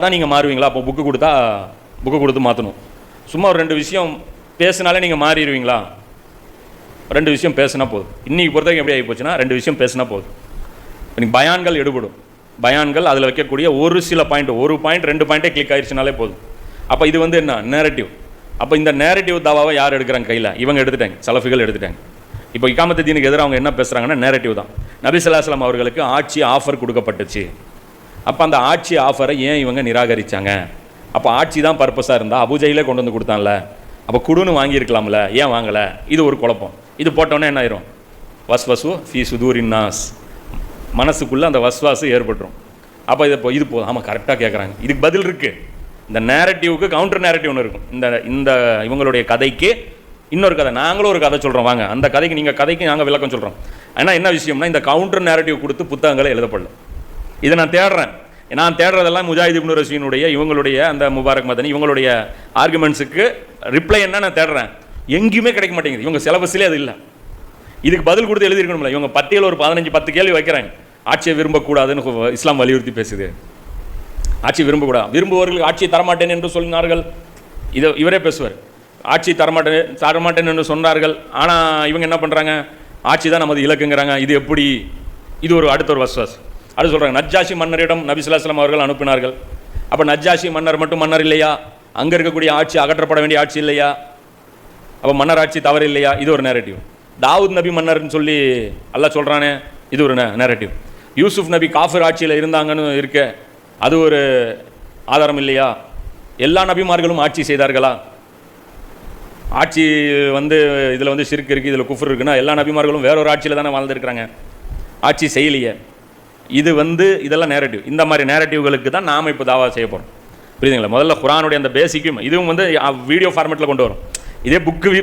தான் நீங்கள் மாறுவீங்களா? அப்போ புக்கு கொடுத்து மாற்றணும். சும்மா ஒரு 2 விஷயம் பேசினாலே நீங்கள் மாறிடுவீங்களா? 2 விஷயம் பேசினா போதும். இன்றைக்கி பொறுத்தவரைக்கும் எப்படி ஆகி போச்சுன்னா 2 விஷயம் பேசினா போதும். இன்னைக்கு பயான்கள் எடுபடும். பயான்கள் அதில் வைக்கக்கூடிய ஒரு சில பாயிண்ட், 1 பாயிண்ட் 2 பாயிண்ட்டே கிளிக் ஆயிடுச்சுனாலே போதும். அப்போ இது வந்து என்ன நேரட்டிவ். அப்போ இந்த நேரட்டிவ் தாவாவை யார் எடுக்கிறாங்க கையில்? இவங்க எடுத்துட்டாங்க, சலஃபிகள் எடுத்துட்டாங்க. இப்போ இகாமத்து தீனுக்கு எதிராக அவங்க என்ன பேசுகிறாங்கன்னா நேரட்டிவ் தான். நபி ஸல்லல்லாஹு அலைஹி வஸல்லம் அவர்களுக்கு ஆட்சி ஆஃபர் கொடுக்கப்பட்டுச்சு. அப்போ அந்த ஆட்சி ஆஃபரை ஏன் இவங்க நிராகரித்தாங்க? அப்போ ஆட்சி தான் பர்பஸாக இருந்தால் அபூஜையிலே கொண்டு வந்து கொடுத்தான்ல, அப்போ குடுன்னு வாங்கியிருக்கலாம்ல, ஏன் வாங்கலை? இது ஒரு குழப்பம். இது போட்டோன்னே என்ன ஆயிரும்? வஸ்வசு ஃபீ சுதூரின் நாஸ், மனசுக்குள்ளே அந்த வஸ்வாசு ஏற்பட்டுரும். அப்போ இது போதும். ஆமாம், கரெக்டாக கேட்குறாங்க. இதுக்கு பதில் இருக்குது. இந்த நேரட்டிவ்க்கு கவுண்டர் நேரட்டிவ் ஒன்று இருக்கும். இந்த இவங்களுடைய கதைக்கு இன்னொரு கதை, நாங்களும் ஒரு கதை சொல்கிறோம், வாங்க அந்த கதைக்கு நீங்கள் கதைக்கு நாங்கள் விளக்கம் சொல்கிறோம். ஆனால் என்ன விஷயம்னா, இந்த கவுண்டர் நேரட்டிவ் கொடுத்து புத்தகங்களை எழுதப்படல. இதை நான் தேடுறேன். நான் தேடுறதெல்லாம் முஜாஹித் இப்னு ரஷீனுடைய, இவங்களுடைய அந்த முபாரக் மதனி, இவங்களுடைய ஆர்குமெண்ட்ஸுக்கு ரிப்ளை என்ன நான் தேடுறேன், எங்கேயுமே கிடைக்க மாட்டேங்குது. இவங்க சிலபஸ்லேயே அது இல்லை. இதுக்கு பதில் கொடுத்து எழுதியிருக்கணும்ல. இவங்க பட்டியல் ஒரு 15-10 கேள்வி வைக்கிறாங்க. ஆட்சியை விரும்பக்கூடாதுன்னு இஸ்லாம் வலியுறுத்தி பேசுது. ஆட்சி விரும்பக்கூடாது, விரும்புவவர்களுக்கு ஆட்சியை தரமாட்டேன் என்று சொன்னார்கள். இவரே பேசுவார். ஆட்சி தரமாட்டேன் என்று சொன்னார்கள். ஆனால் இவங்க என்ன பண்ணுறாங்க? ஆட்சி தான் நமது இலக்குங்கிறாங்க. இது எப்படி? இது அடுத்த ஒரு வஸ்வாஸ். அது சொல்கிறாங்க, நஜ்ஜாஷி மன்னரிடம் நபி ஸல்லல்லாஹு அலைஹி வஸல்லம் அவர்கள் அனுப்பினார்கள். அப்போ நஜ்ஜாஷி மன்னர் மட்டும் மன்னர் இல்லையா? அங்கே இருக்கக்கூடிய ஆட்சி அகற்றப்பட வேண்டிய ஆட்சி இல்லையா? அப்போ மன்னர் ஆட்சி தவறு இல்லையா? இது ஒரு நேரட்டிவ். தாவூத் நபி மன்னர்னு சொல்லி அல்லாஹ் சொல்கிறானே, இது ஒரு நேரட்டிவ். யூசுப் நபி காஃபிர் ஆட்சியில் இருந்தாங்கன்னு இருக்க, அது ஒரு ஆதாரம் இல்லையா? எல்லா நபிமார்களும் ஆட்சி செய்தார்களா? ஆட்சி இதில் ஷிர்க் இருக்குது, இதில் குஃப்ர் இருக்குன்னா எல்லா நபிமார்களும் வேறொரு ஆட்சியில் தானே வாழ்ந்துருக்கிறாங்க, ஆட்சி செய்யலையே. இது இதெல்லாம் நேரட்டிவ். இந்த மாதிரி நேரட்டிவ்களுக்கு தான் நாம் இப்போ தாவா செய்ய போகிறோம். புரியுதுங்களா? முதல்ல குரானுடைய அந்த பேசிக்கும் இதுவும் வீடியோ ஃபார்மேட்டில் கொண்டு வரும். இதே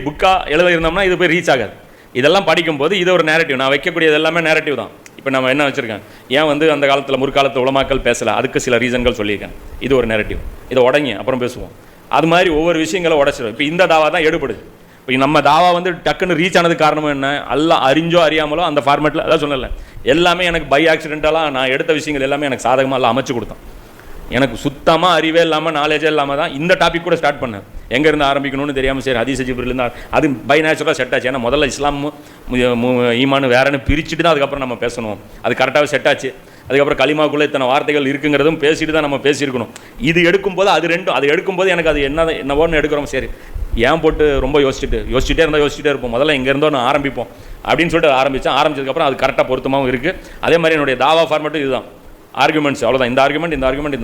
புக்காக எழுத இருந்தோம்னா இது போய் ரீச் ஆகாது. இதெல்லாம் படிக்கும்போது இது ஒரு நேரட்டிவ். நான் வைக்கக்கூடியது எல்லாமே நேரட்டிவ் தான். இப்போ நம்ம என்ன வச்சுருக்கேன், ஏன் அந்த காலத்தில் முற்காலத்தில் உலமாக்கள் பேசலை, அதுக்கு சில ரீசன்கள் சொல்லியிருக்கேன். இது ஒரு நேரட்டிவ். இதை உடங்கி அப்புறம் பேசுவோம். அது மாதிரி ஒவ்வொரு விஷயங்களை உடச்சிடும். இப்போ இந்த தாவா தான் எடுபடுது. இப்போ நம்ம தாவா டக்குன்னு ரீச் ஆனதுக்கு காரணம் என்ன? எல்லாம் அறிஞ்சோ அறியாமலோ அந்த ஃபார்மேட்டில் அதான் சொல்லலை, எல்லாமே எனக்கு பை ஆக்சிடென்டலாக நான் எடுத்த விஷயங்கள் எல்லாமே எனக்கு சாதகமாக எல்லாம் அமைச்சு கொடுத்தேன். எனக்கு சுத்தமாக அறிவே இல்லாமல் நாலேஜே இல்லாமல் தான் இந்த டாபிக் கூட ஸ்டார்ட் பண்ணேன். எங்கேருந்து ஆரம்பிக்கணும்னு தெரியாமல் சரி ஹதீஸ் ஜிப்ரில் தான் அது பை நேச்சுரலாக செட் ஆச்சு. ஏன்னா முதல்ல இஸ்லாம் ஈமான் வேறன்னு பிரிச்சுட்டு தான் அதுக்கப்புறம் நம்ம பேசணும். அது கரெக்டாகவே செட் ஆச்சு. அதுக்கப்புறம் கலிமாக்குள்ளே இத்தனை வார்த்தைகள் இருக்குங்கிறதும் பேசிட்டு தான் நம்ம பேசியிருக்கணும். இது எடுக்கும்போது அது எடுக்கும்போது எனக்கு அது என்னவோன்னு எடுக்கிறோம். சரி, ஏன் போட்டு ரொம்ப யோசிச்சுட்டே இருப்போம். முதல்ல இங்கே இருந்தோன்னு ஆரம்பிப்போம் அப்படின்னு சொல்லிட்டு ஆரம்பிச்சதுக்கப்புறம் அது கரெக்டாக பொருத்தமாகவும் இருக்குது. அதே மாதிரி என்னுடைய தாவா ஃபார்மேட்டும் இதுதான். ஆர்குமெண்ட்ஸ் அவ்வளோதான். இந்த ஆர்குமெண்ட்